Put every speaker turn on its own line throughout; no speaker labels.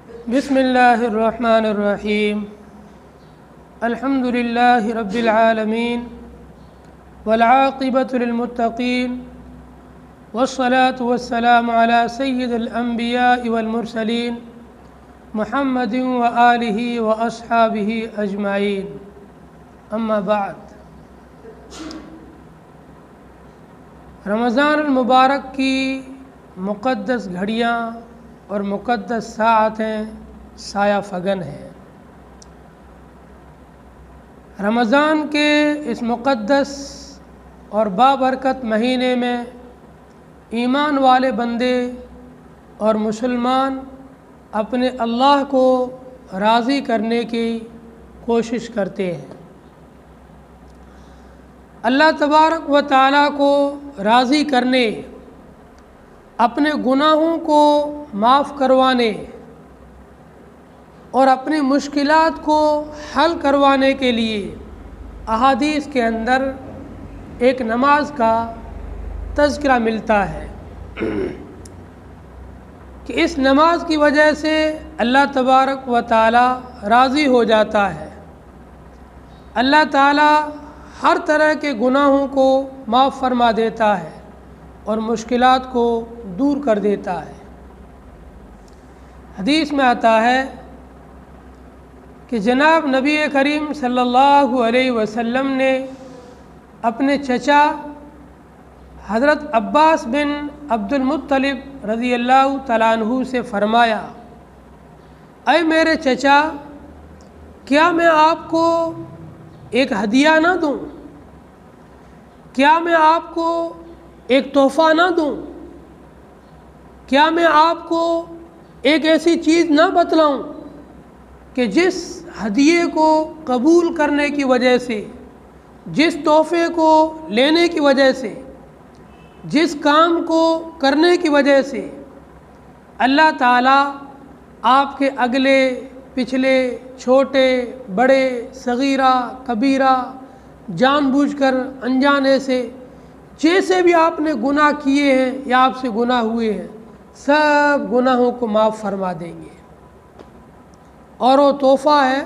بسم اللہ الرحمن الرحیم الحمد للہ رب العالمین والعاقبۃ للمتقین والصلاة والسلام علی سید الانبیاء والمرسلین محمد وآلہ واصحابہ اجمعین اما بعد۔ رمضان المبارک کی مقدس گھڑیاں اور مقدس ساعتیں سایہ فگن ہیں۔ رمضان کے اس مقدس اور بابرکت مہینے میں ایمان والے بندے اور مسلمان اپنے اللہ کو راضی کرنے کی کوشش کرتے ہیں۔ اللہ تبارک و تعالیٰ کو راضی کرنے، اپنے گناہوں کو معاف کروانے اور اپنی مشکلات کو حل کروانے کے لیے احادیث کے اندر ایک نماز کا تذکرہ ملتا ہے کہ اس نماز کی وجہ سے اللہ تبارک و تعالیٰ راضی ہو جاتا ہے۔ اللہ تعالیٰ ہر طرح کے گناہوں کو معاف فرما دیتا ہے اور مشکلات کو دور کر دیتا ہے۔ حدیث میں آتا ہے کہ جناب نبی کریم صلی اللہ علیہ وسلم نے اپنے چچا حضرت عباس بن عبد المطلب رضی اللہ تعالیٰ عنہ سے فرمایا، اے میرے چچا، کیا میں آپ کو ایک ہدیہ نہ دوں؟ کیا میں آپ کو ایک تحفہ نہ دوں؟ کیا میں آپ کو ایک ایسی چیز نہ بتلاؤں کہ جس ہدیے کو قبول کرنے کی وجہ سے، جس تحفے کو لینے کی وجہ سے، جس کام کو کرنے کی وجہ سے اللہ تعالیٰ آپ کے اگلے پچھلے چھوٹے بڑے صغیرہ کبیرہ جان بوجھ کر انجانے سے جیسے بھی آپ نے گناہ کیے ہیں یا آپ سے گناہ ہوئے ہیں، سب گناہوں کو معاف فرما دیں گے۔ اور وہ تحفہ ہے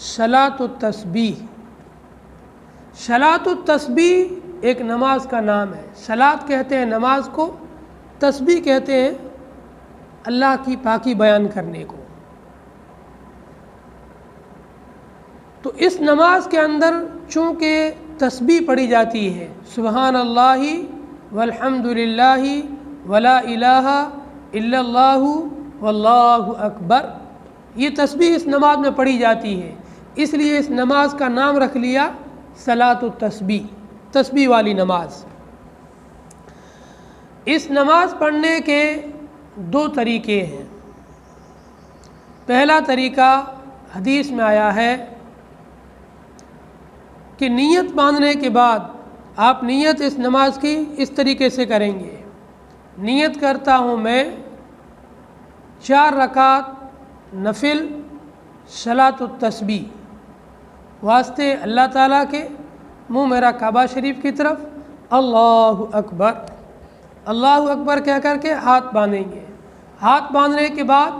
صلاۃ التسبیح۔ صلاۃ التسبیح ایک نماز کا نام ہے۔ صلاۃ کہتے ہیں نماز کو، تسبیح کہتے ہیں اللہ کی پاکی بیان کرنے کو۔ تو اس نماز کے اندر چونکہ تسبیح پڑھی جاتی ہے، سبحان اللہ والحمد للہ ولا الہ الا اللہ واللہ اکبر، یہ تسبیح اس نماز میں پڑھی جاتی ہے، اس لیے اس نماز کا نام رکھ لیا صلاۃ التسبیح، تسبیح والی نماز۔ اس نماز پڑھنے کے دو طریقے ہیں۔ پہلا طریقہ حدیث میں آیا ہے کہ نیت باندھنے کے بعد آپ نیت اس نماز کی اس طریقے سے کریں گے، نیت کرتا ہوں میں 4 رکعت نفل صلاۃ التسبیح، واسطے اللہ تعالیٰ کے، منہ میرا کعبہ شریف کی طرف، اللہ اکبر، اللہ اکبر کہہ کر کے ہاتھ باندھیں گے۔ ہاتھ باندھنے کے بعد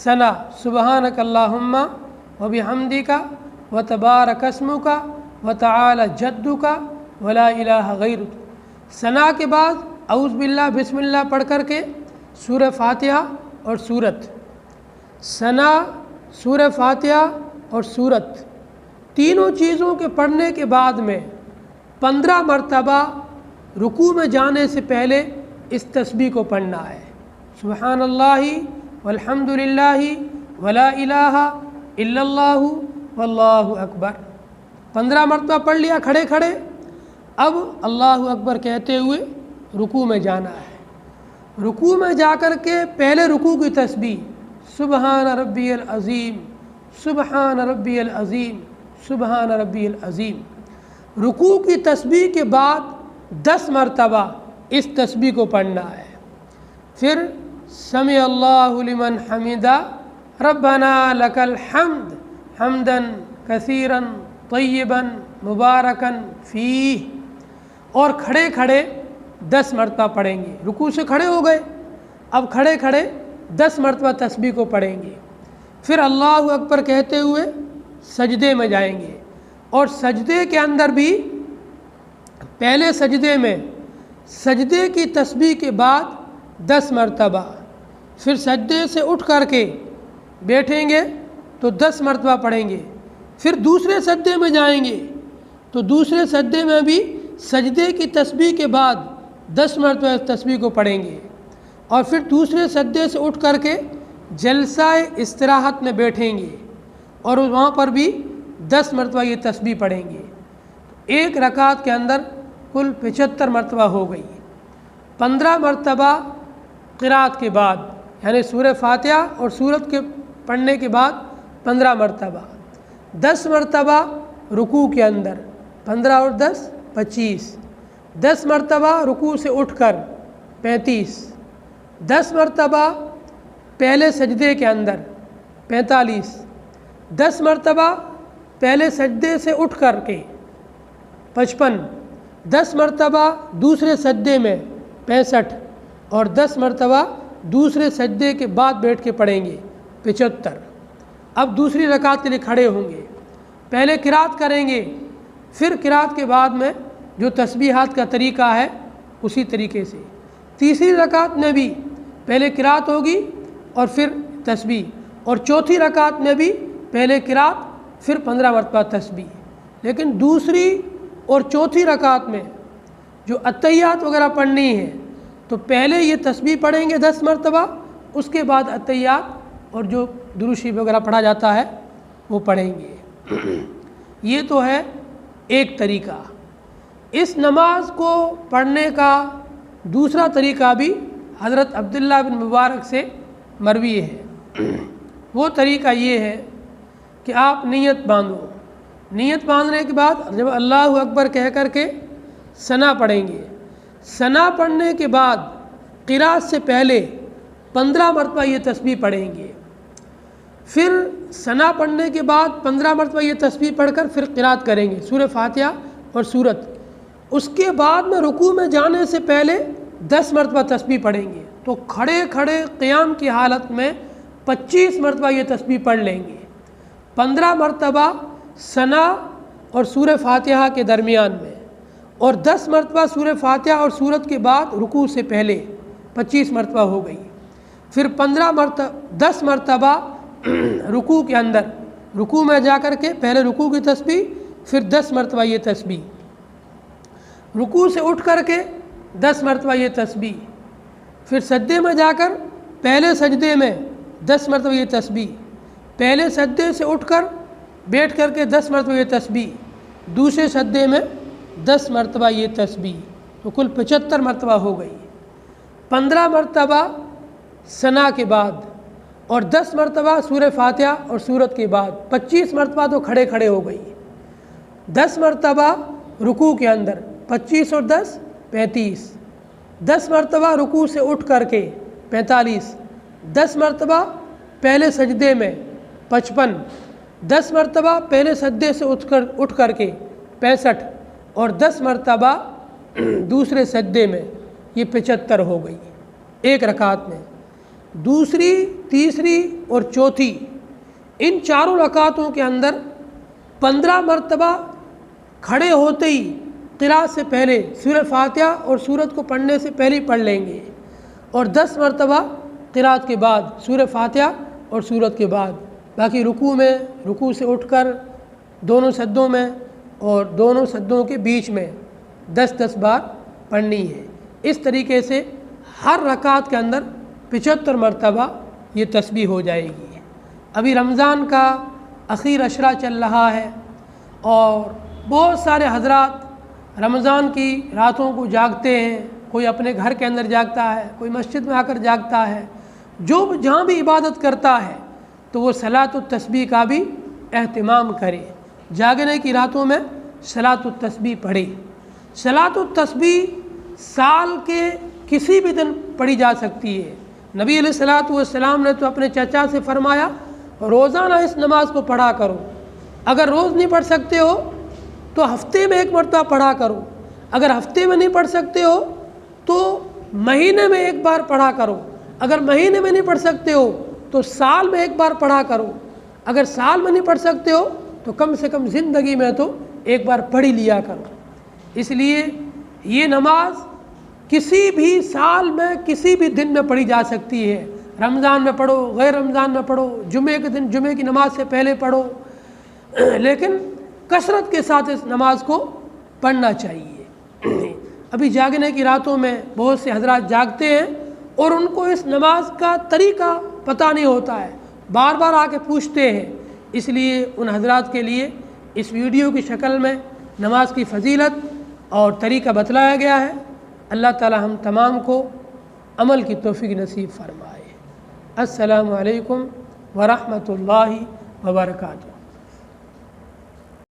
ثنا، سبحانک اللہم وبحمدک وتبارک اسمک وتعالی جدک ولا الہ غیرک۔ ثنا کے بعد اعوذ باللہ بسم اللہ پڑھ کر کے سورہ فاتحہ اور سورت، ثنا، سورہ فاتحہ اور سورت، تینوں چیزوں کے پڑھنے کے بعد میں 15 مرتبہ رکوع میں جانے سے پہلے اس تسبیح کو پڑھنا ہے، سبحان اللہ والحمد للہ ولا الہ الا اللہ واللہ اکبر۔ 15 مرتبہ پڑھ لیا کھڑے کھڑے، اب اللہ اکبر کہتے ہوئے رکوع میں جانا ہے۔ رکوع میں جا کر کے پہلے رکوع کی تسبیح سبحان ربی العظیم، سبحان ربی العظیم، سبحان ربی العظیم۔ رکوع کی تسبیح کے بعد 10 مرتبہ اس تسبیح کو پڑھنا ہے، پھر سمع اللہ لمن حمدہ ربنا لک الحمد حمدا کثیرا طیبا مبارکا فیہ، اور کھڑے کھڑے 10 مرتبہ پڑھیں گے۔ رکوع سے کھڑے ہو گئے، اب کھڑے کھڑے 10 مرتبہ تسبیح کو پڑھیں گے، پھر اللہ اکبر کہتے ہوئے سجدے میں جائیں گے، اور سجدے کے اندر بھی پہلے سجدے میں سجدے کی تسبیح کے بعد 10 مرتبہ، پھر سجدے سے اٹھ کر کے بیٹھیں گے تو 10 مرتبہ پڑھیں گے، پھر دوسرے سجدے میں جائیں گے تو دوسرے سجدے میں بھی سجدے کی تسبیح کے بعد 10 مرتبہ اس تسبیح کو پڑھیں گے، اور پھر دوسرے سجدے سے اٹھ کر کے جلسہ استراحت میں بیٹھیں گے اور وہاں پر بھی 10 مرتبہ یہ تسبیح پڑھیں گے۔ ایک رکعت کے اندر کل 75 مرتبہ ہو گئی۔ 15 مرتبہ قرات کے بعد، یعنی سورہ فاتحہ اور سورت کے پڑھنے کے بعد 15 مرتبہ، 10 مرتبہ رکوع کے اندر، 15 اور 10 25، 10 مرتبہ رکوع سے اٹھ کر 35، 10 مرتبہ پہلے سجدے کے اندر 45، 10 مرتبہ پہلے سجدے سے اٹھ کر کے 55، 10 مرتبہ دوسرے سجدے میں 65، اور 10 مرتبہ دوسرے سجدے کے بعد بیٹھ کے پڑھیں گے 75۔ اب دوسری رکعت کے لیے کھڑے ہوں گے، پہلے قرات کریں گے، پھر قرات کے بعد میں جو تسبیحات کا طریقہ ہے اسی طریقے سے۔ تیسری رکعت میں بھی پہلے قرات ہوگی اور پھر تسبیح، اور چوتھی رکعت میں بھی پہلے قرات پھر 15 مرتبہ تسبیح۔ لیکن دوسری اور چوتھی رکعت میں جو اتحیات وغیرہ پڑھنی ہے تو پہلے یہ تسبیح پڑھیں گے 10 مرتبہ، اس کے بعد اتحیات اور جو درود شریف وغیرہ پڑھا جاتا ہے وہ پڑھیں گے۔ یہ تو ہے ایک طریقہ۔ اس نماز کو پڑھنے کا دوسرا طریقہ بھی حضرت عبداللہ بن مبارک سے مروی ہے۔ وہ طریقہ یہ ہے کہ آپ نیت باندھو، نیت باندھنے کے بعد جب اللہ اکبر کہہ کر کے ثنا پڑھیں گے، ثنا پڑھنے کے بعد قرات سے پہلے 15 مرتبہ یہ تسبیح پڑھیں گے، پھر ثنا پڑھنے کے بعد 15 مرتبہ یہ تسبیح پڑھ کر پھر قرات کریں گے سورہ فاتحہ اور سورت۔ اس کے بعد میں رکوع میں جانے سے پہلے 10 مرتبہ تسبیح پڑھیں گے، تو کھڑے کھڑے قیام کی حالت میں 25 مرتبہ یہ تسبیح پڑھ لیں گے، 15 مرتبہ ثنا اور سورہ فاتحہ کے درمیان میں، اور 10 مرتبہ سورہ فاتحہ اور سورت کے بعد رکوع سے پہلے 25 مرتبہ ہو گئی، پھر 10 مرتبہ رکوع کے اندر، رکوع میں جا کر کے پہلے رکوع کی تسبیح، پھر 10 مرتبہ یہ تسبیح، رکوع سے اٹھ کر کے 10 مرتبہ یہ تسبیح، پھر سجدے میں جا کر پہلے سجدے میں 10 مرتبہ یہ تسبیح، پہلے سجدے سے اٹھ کر بیٹھ کر کے 10 مرتبہ یہ تسبیح، دوسرے سجدے میں 10 مرتبہ یہ تسبیح، تو کل 75 مرتبہ ہو گئی۔ 15 مرتبہ ثنا کے بعد اور 10 مرتبہ سورہ فاتحہ اور سورت کے بعد، 25 مرتبہ تو کھڑے کھڑے ہو گئی، 10 مرتبہ رکوع کے اندر، 25 اور 10 35، 10 مرتبہ رکوع سے اٹھ کر کے 45، 10 مرتبہ پہلے سجدے میں 55، 10 مرتبہ پہلے سجدے سے اٹھ کر کے 65، اور 10 مرتبہ دوسرے سجدے میں، یہ 75 ہو گئی ایک رکعت میں۔ دوسری، تیسری اور چوتھی، ان چاروں رکعتوں کے اندر 15 مرتبہ کھڑے ہوتے ہی قرات سے پہلے سورہ فاتحہ اور سورت کو پڑھنے سے پہلے پڑھ لیں گے، اور 10 مرتبہ قرات کے بعد سورہ فاتحہ اور سورت کے بعد، باقی رکوع میں، رکوع سے اٹھ کر دونوں سجدوں میں اور دونوں سجدوں کے بیچ میں 10 بار پڑھنی ہے۔ اس طریقے سے ہر رکعت کے اندر 75 مرتبہ یہ تسبیح ہو جائے گی۔ ابھی رمضان کا اخیر عشرہ چل رہا ہے اور بہت سارے حضرات رمضان کی راتوں کو جاگتے ہیں، کوئی اپنے گھر کے اندر جاگتا ہے، کوئی مسجد میں آ کر جاگتا ہے، جو جہاں بھی عبادت کرتا ہے تو وہ صلاۃ التسبیح کا بھی اہتمام کرے، جاگنے کی راتوں میں صلاۃ التسبیح پڑھے۔ صلاۃ التسبیح سال کے کسی بھی دن پڑھی جا سکتی ہے۔ نبی علیہ الصلوۃ والسلام نے تو اپنے چچا سے فرمایا روزانہ اس نماز کو پڑھا کرو، اگر روز نہیں پڑھ سکتے ہو تو ہفتے میں ایک مرتبہ پڑھا کرو، اگر ہفتے میں نہیں پڑھ سکتے ہو تو مہینے میں ایک بار پڑھا کرو، اگر مہینے میں نہیں پڑھ سکتے ہو تو سال میں ایک بار پڑھا کرو، اگر سال میں نہیں پڑھ سکتے ہو تو کم سے کم زندگی میں تو ایک بار پڑھ ہی لیا کرو۔ اس لیے یہ نماز کسی بھی سال میں کسی بھی دن میں پڑھی جا سکتی ہے، رمضان میں پڑھو، غیر رمضان میں پڑھو، جمعے کے دن جمعے کی نماز سے پہلے پڑھو، لیکن کثرت کے ساتھ اس نماز کو پڑھنا چاہیے۔ ابھی جاگنے کی راتوں میں بہت سے حضرات جاگتے ہیں اور ان کو اس نماز کا طریقہ پتہ نہیں ہوتا ہے، بار بار آ کے پوچھتے ہیں، اس لیے ان حضرات کے لیے اس ویڈیو کی شکل میں نماز کی فضیلت اور طریقہ بتلایا گیا ہے۔ اللہ تعالی ہم تمام کو عمل کی توفیق نصیب فرمائے۔ السلام علیکم ورحمۃ اللہ وبرکاتہ۔